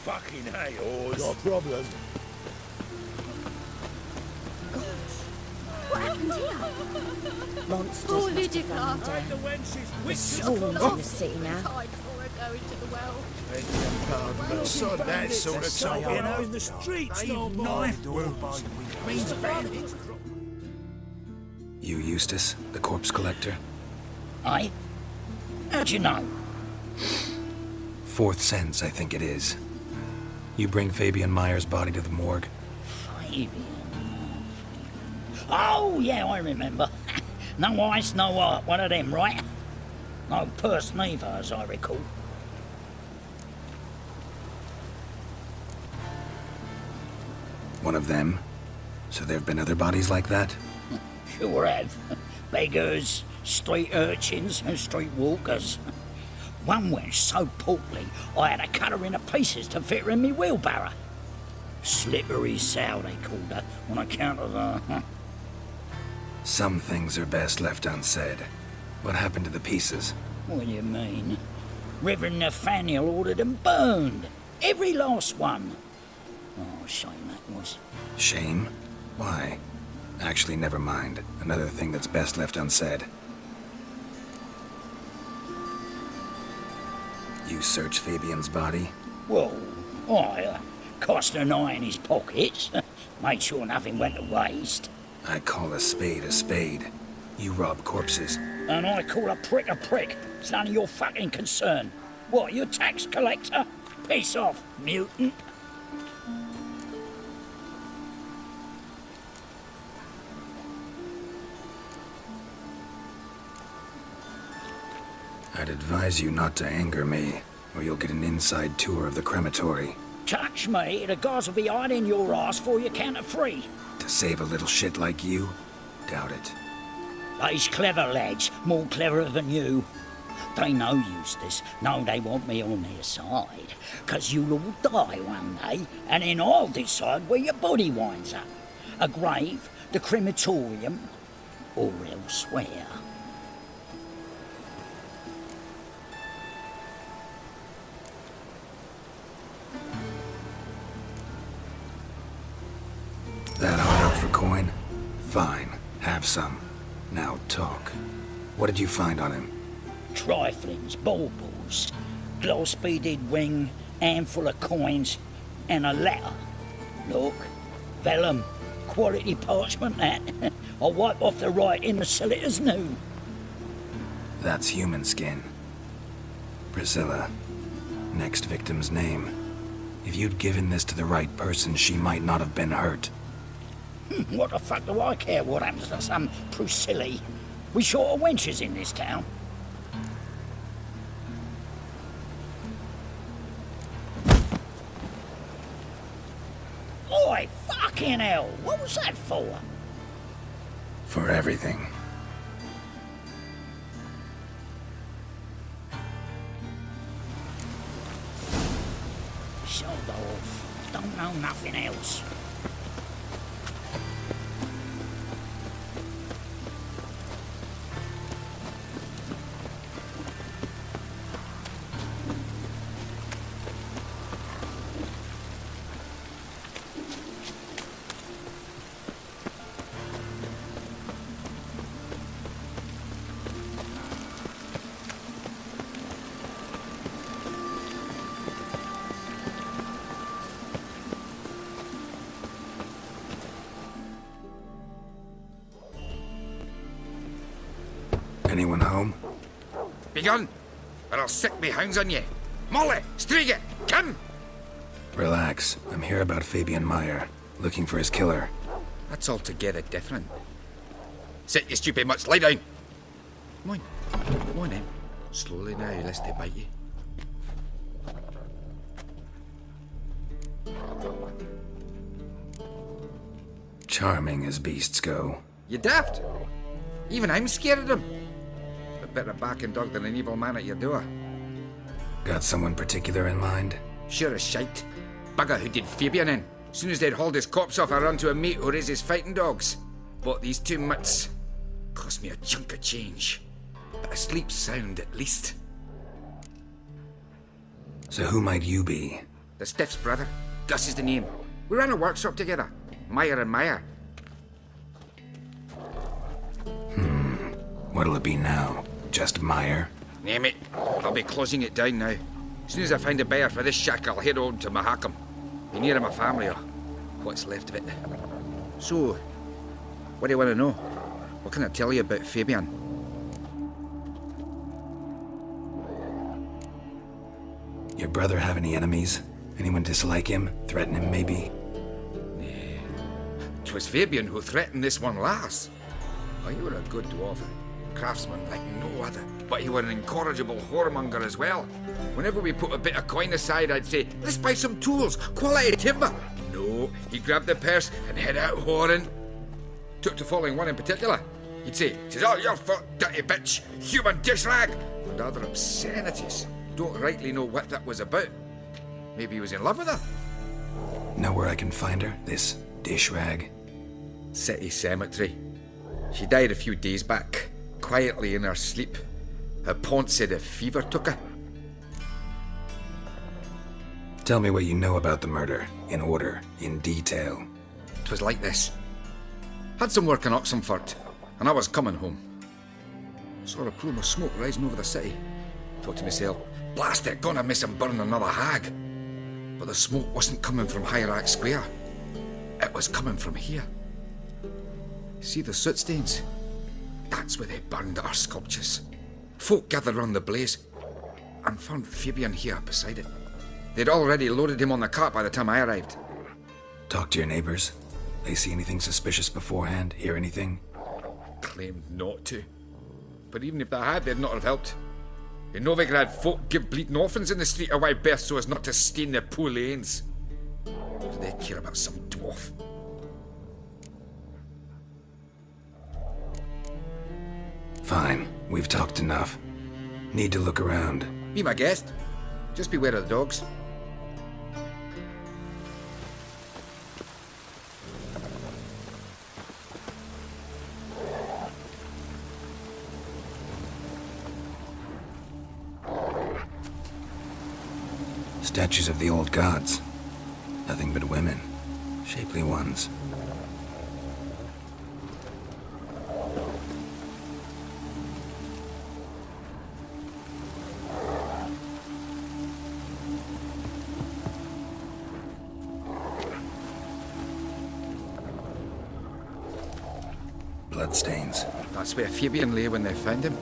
Fucking hey, horse. No problem. What happened here? Monsters Oh, must Lydia have run Clark. down. The wenches There's swarms in the city now. Time for her going to the well. But sod that sort of talk, you know, in the streets, no knife wounds. Means bandits. You Eustace, the corpse collector? Aye? How'd you know? Fourth sense, I think it is. You bring Fabian Meyer's body to the morgue? Fabian. Oh, yeah, I remember. No ice, no art, one of them, right? No purse neither, as I recall. One of them? So there've been other bodies like that? Sure have. Beggars, street urchins, and street walkers. One went so portly, I had to cut her into pieces to fit her in me wheelbarrow. Slippery sow, they called her, on account of her. Some things are best left unsaid. What happened to the pieces? What do you mean? Reverend Nathaniel ordered them burned. Every last one. Oh, shame that was. Shame? Why? Actually, never mind. Another thing that's best left unsaid. You search Fabian's body? Well, I cast an eye in his pockets. Made sure nothing went to waste. I call a spade a spade. You rob corpses. And I call a prick a prick. It's none of your fucking concern. What, you tax collector? Piss off, mutant. I'd advise you not to anger me, or you'll get an inside tour of the crematory. Touch me, the guards will be hiding your ass for you count of three. To save a little shit like you? Doubt it. They's clever lads, more cleverer than you. They know Eustace, know they want me on their side. 'Cause you'll all die one day, and then I'll decide where your body winds up. A grave, the crematorium, or elsewhere. That hard up for coin? Fine, have some. Now talk. What did you find on him? Triflings, baubles, gloss-beaded ring, handful of coins, and a letter. Look, vellum, quality parchment that. I'll wipe off the writing and sell it as new. That's human skin. Priscilla. Next victim's name. If you'd given this to the right person, she might not have been hurt. What the fuck do I care what happens to some Priscilla? We short of wenches in this town. Oi, fucking hell! What was that for? For everything. Shut off. Don't know nothing else. Anyone home? Begone, or I'll set me hounds on ye. Molly, Striga, come! Relax. I'm here about Fabian Meyer, looking for his killer. That's altogether different. Sit, you stupid mutts, lie down. Come on, come on then. Slowly now, lest they bite you. Charming as beasts go. You daft? Even I'm scared of them. A better barking dog than an evil man at your door. Got someone particular in mind? Sure as shite. Bugger who did Fabian in. Soon as they'd hauled his corpse off, I run to a mate who raises fighting dogs. Bought these 2 mutts. Cost me a chunk of change. But I sleep sound at least. So who might you be? The Stiff's brother. Gus is the name. We ran a workshop together. Meyer and Meyer. What'll it be now? Just Meyer? Name it. I'll be closing it down now. As soon as I find a buyer for this shack, I'll head on to Mahakam. Be near my family, or what's left of it. So, what do you want to know? What can I tell you about Fabian? Your brother have any enemies? Anyone dislike him? Threaten him, maybe? 'Twas Fabian who threatened this one last. Oh, you were a good dwarf. Craftsman like no other. But you were an incorrigible whoremonger as well. Whenever we put a bit of coin aside, I'd say, let's buy some tools, quality timber. No, he grabbed the purse and head out whoring. Took to following one in particular. He'd say, "'Tis all your fault, dirty bitch, human dish rag," and other obscenities. Don't rightly know what that was about. Maybe he was in love with her? Know where I can find her? This dish rag? City cemetery. She died a few days back, quietly in her sleep. Her pont said a fever took her. Tell me what you know about the murder, in order, in detail. 'Twas like this. Had some work in Oxenford, and I was coming home. Saw a plume of smoke rising over the city. Thought to myself, blast it, gonna miss him burn another hag. But the smoke wasn't coming from Hierarch Square. It was coming from here. See the soot stains? That's where they burned our sculptures. Folk gathered round the blaze and found Fabian here beside it. They'd already loaded him on the cart by the time I arrived. Talk to your neighbors. They see anything suspicious beforehand? Hear anything? Claimed not to. But even if they had, they'd not have helped. In Novigrad, folk give bleeding orphans in the street a wide berth so as not to stain their poor lanes. Do they care about some dwarf? Fine, we've talked enough. Need to look around. Be my guest. Just beware of the dogs. Statues of the old gods. Nothing but women. Shapely ones. Bloodstains. That's where Fabian lay when they found him.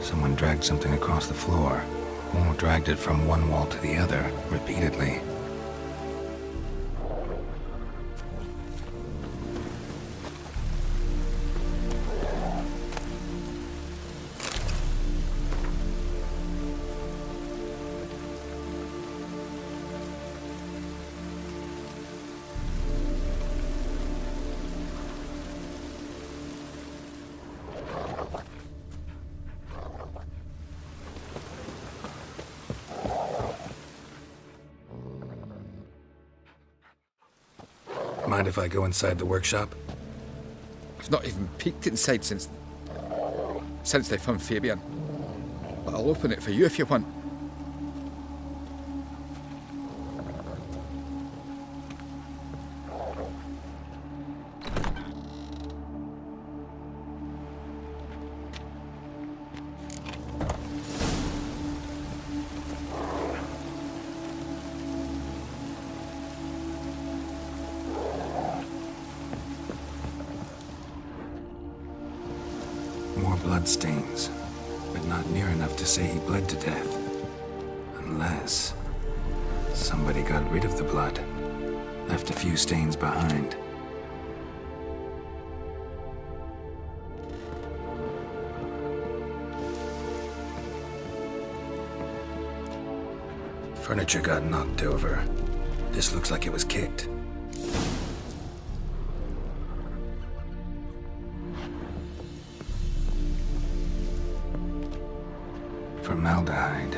Someone dragged something across the floor, or dragged it from one wall to the other, repeatedly. Mind if I go inside the workshop? I've not even peeked inside since they found Fabian. But I'll open it for you if you want. More bloodstains, but not near enough to say he bled to death. Unless somebody got rid of the blood, left a few stains behind. Furniture got knocked over. This looks like it was kicked. Formaldehyde.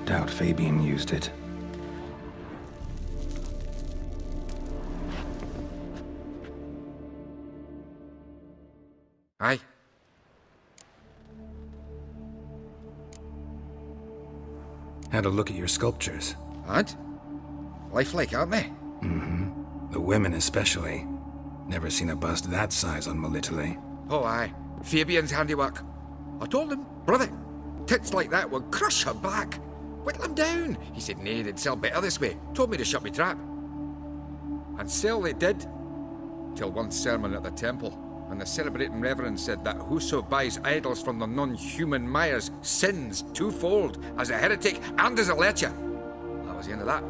Doubt Fabian used it. Had a look at your sculptures. And? Lifelike, aren't they? The women especially. Never seen a bust that size on Melitele. Oh, aye. Fabian's handiwork. I told him, brother, tits like that would crush her back. Whittle him down. He said, nay, they'd sell better this way. Told me to shut me trap. And sell they did. Till one sermon at the temple, and the celebrating reverend said that whoso buys idols from the non-human Myers sins twofold, as a heretic and as a lecher. That was the end of that.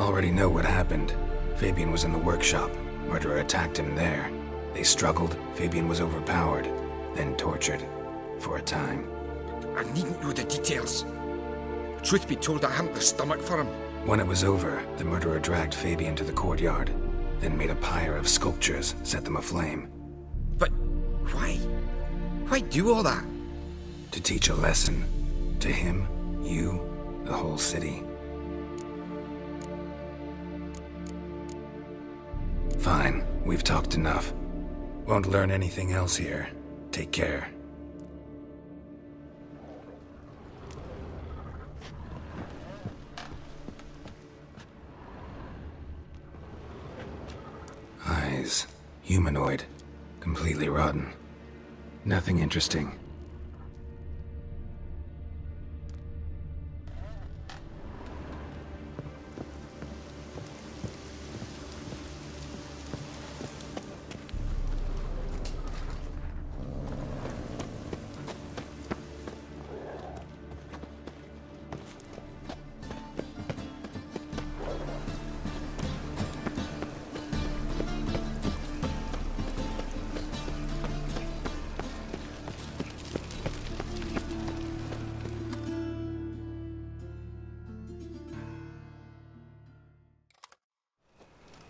Already know what happened. Fabian was in the workshop. Murderer attacked him there. They struggled. Fabian was overpowered, then tortured. For a time. I needn't know the details. Truth be told, I hadn't the stomach for him. When it was over, the murderer dragged Fabian to the courtyard, then made a pyre of sculptures, set them aflame. But why? Why do all that? To teach a lesson. To him, you, the whole city. Fine, we've talked enough. Won't learn anything else here. Take care. Eyes. Humanoid. Completely rotten. Nothing interesting.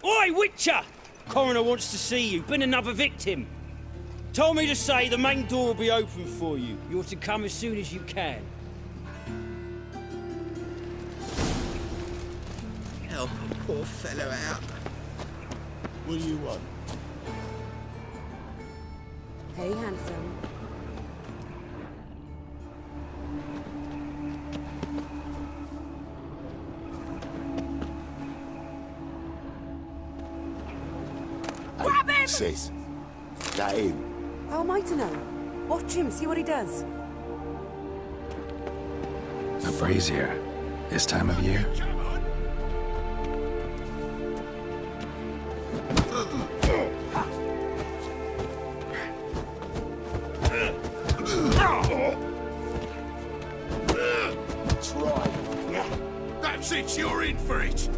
Oi, Witcher! Coroner wants to see you. Been another victim. Told me to say the main door will be open for you. You're to come as soon as you can. Help a poor fellow out. What do you want? Hey, handsome. Grab him! Sis, that him? How am I to know? Watch him, see what he does. A brazier. This time of year? Try. That's it, you're in for it.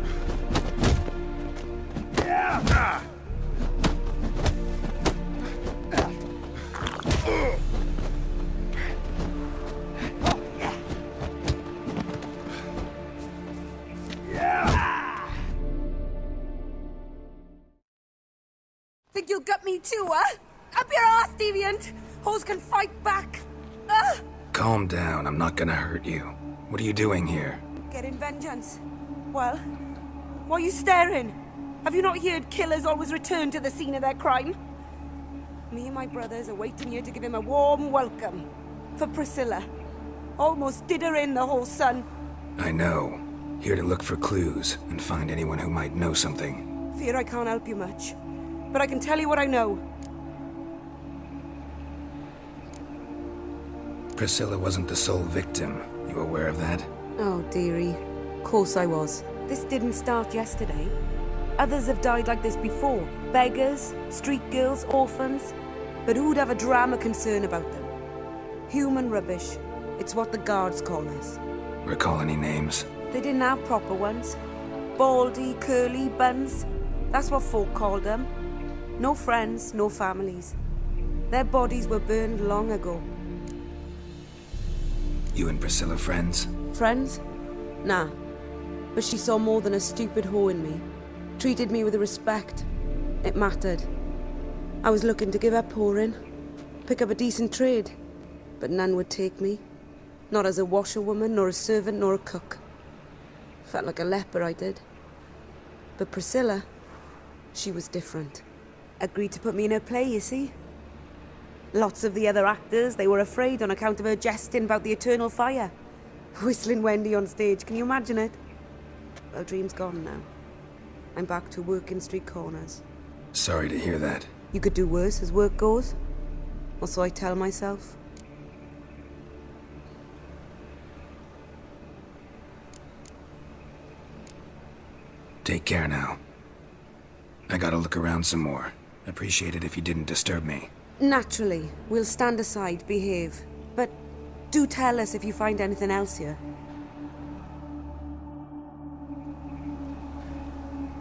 Think you'll gut me too, huh? Up your ass, deviant! Hoes can fight back! Ugh! Calm down, I'm not gonna hurt you. What are you doing here? Getting vengeance. Well, why are you staring? Have you not heard killers always return to the scene of their crime? Me and my brothers are waiting here to give him a warm welcome. For Priscilla. Almost did her in, the whole son. I know. Here to look for clues and find anyone who might know something. Fear I can't help you much. But I can tell you what I know. Priscilla wasn't the sole victim. You aware of that? Oh, dearie. Of course I was. This didn't start yesterday. Others have died like this before. Beggars, street girls, orphans. But who'd have a drama concern about them? Human rubbish. It's what the guards call us. Recall any names? They didn't have proper ones. Baldy, curly, buns. That's what folk called them. No friends, no families. Their bodies were burned long ago. You and Priscilla friends? Friends? Nah. But she saw more than a stupid whore in me. Treated me with respect. It mattered. I was looking to give her pouring. Pick up a decent trade. But none would take me. Not as a washerwoman, nor a servant, nor a cook. Felt like a leper, I did. But Priscilla, she was different. Agreed to put me in her play, you see? Lots of the other actors, they were afraid on account of her jesting about the eternal fire. Whistling Wendy on stage, can you imagine it? Well, dream's gone now. I'm back to working street corners. Sorry to hear that. You could do worse as work goes. Or so I tell myself. Take care now. I gotta look around some more. Appreciate it if you didn't disturb me. Naturally, we'll stand aside, behave. But do tell us if you find anything else here.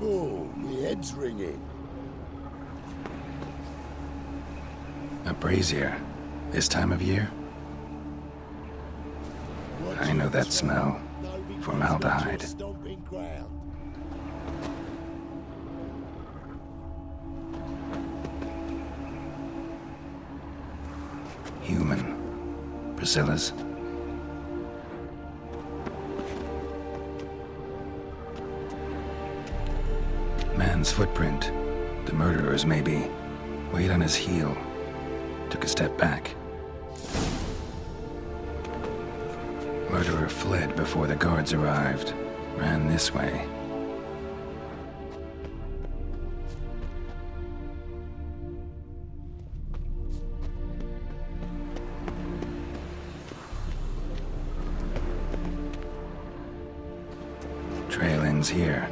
Oh, my head's ringing. A brazier. This time of year? I know that smell. Formaldehyde. Human. Priscilla's. Man's footprint. The murderer's maybe. Weight on his heel. Took a step back. Murderer fled before the guards arrived. Ran this way. Trail ends here.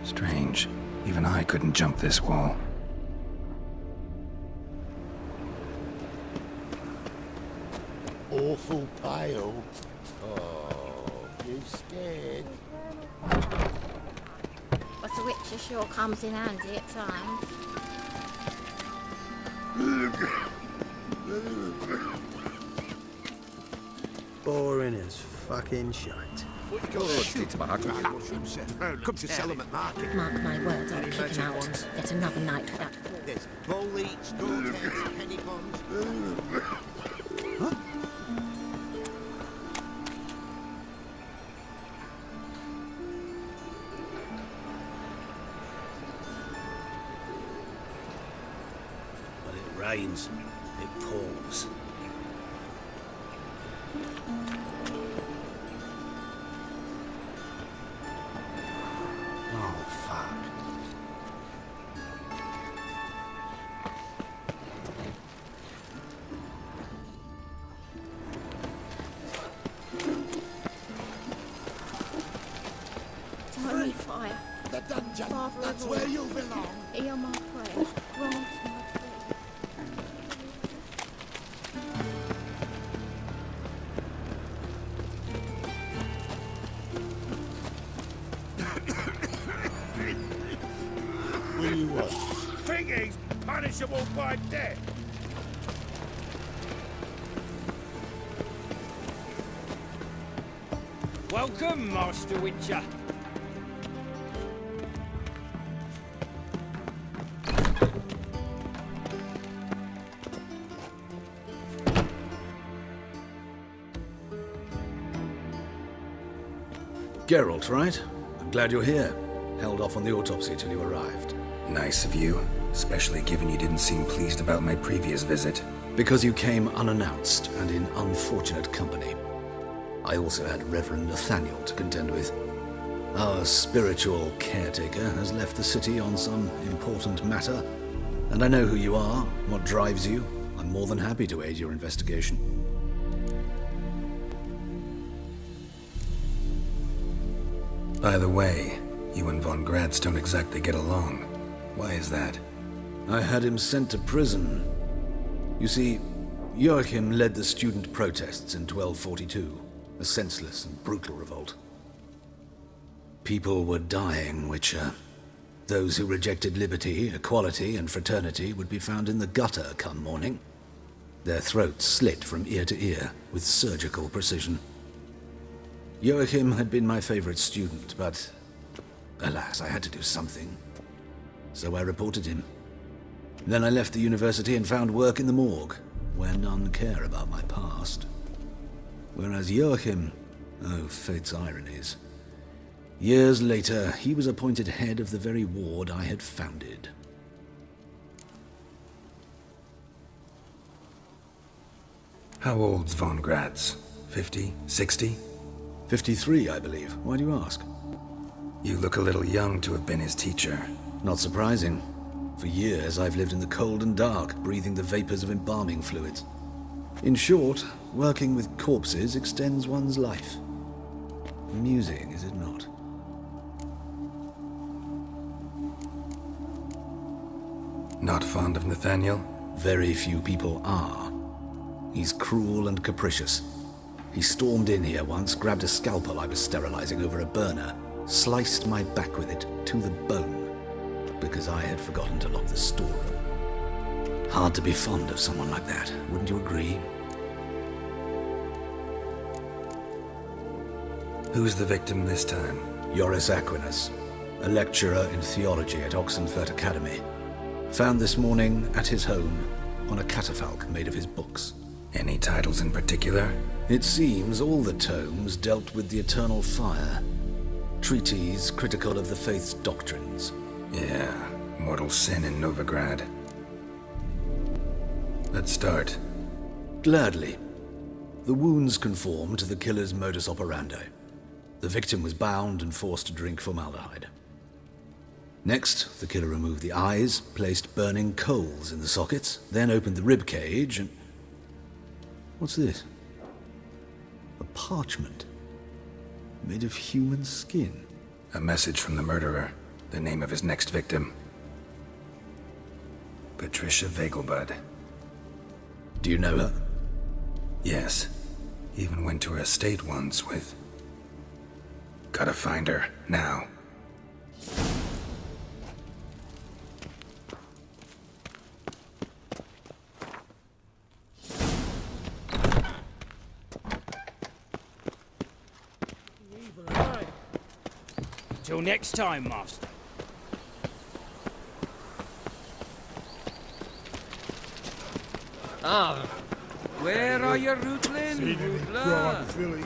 Strange. Even I couldn't jump this wall. Awful pale. Oh, you scared? But the Witcher sure comes in handy at times. Boring as fucking shite. Come to sell them at market. Mark my words, I'll kick him out. Get another night without... There's bull eats, goat heads, penny ponds. Huh? When it rains, it pours. Oh, fuck. Tiny fire. The dungeon. Father That's of where all. you belong. Hear my prayer. Grant my prayer. What do you want? Think he's punishable by death. Welcome, Master Witcher. Geralt, right? I'm glad you're here. Held off on the autopsy till you arrived. Nice of you, especially given you didn't seem pleased about my previous visit. Because you came unannounced and in unfortunate company. I also had Reverend Nathaniel to contend with. Our spiritual caretaker has left the city on some important matter, and I know who you are, what drives you. I'm more than happy to aid your investigation. By the way, you and Von Gratz don't exactly get along. Why is that? I had him sent to prison. You see, Joachim led the student protests in 1242, a senseless and brutal revolt. People were dying, Witcher. Those who rejected liberty, equality, and fraternity would be found in the gutter come morning. Their throats slit from ear to ear with surgical precision. Joachim had been my favorite student, but alas, I had to do something. So I reported him. Then I left the university and found work in the morgue, where none care about my past. Whereas Joachim, oh, fate's ironies. Years later, he was appointed head of the very ward I had founded. How old's von Gratz? 50? 60? 53, I believe. Why do you ask? You look a little young to have been his teacher. Not surprising. For years, I've lived in the cold and dark, breathing the vapors of embalming fluids. In short, working with corpses extends one's life. Amusing, is it not? Not fond of Nathaniel? Very few people are. He's cruel and capricious. He stormed in here once, grabbed a scalpel I was sterilizing over a burner, sliced my back with it to the bone, because I had forgotten to lock the storeroom. Hard to be fond of someone like that, wouldn't you agree? Who's the victim this time? Joris Aquinas, a lecturer in theology at Oxenfurt Academy. Found this morning at his home on a catafalque made of his books. Any titles in particular? It seems all the tomes dealt with the eternal fire. Treatises critical of the faith's doctrines. Yeah, mortal sin in Novigrad. Let's start. Gladly. The wounds conform to the killer's modus operandi. The victim was bound and forced to drink formaldehyde. Next, the killer removed the eyes, placed burning coals in the sockets, then opened the rib cage and... What's this? A parchment. Made of human skin. A message from the murderer. The name of his next victim. Patricia Vegelbud. Do you know her? Yes. Even went to her estate once with... Gotta find her, now. Till next time, Master. Ah, where are you, Rutland? Crime, Philly.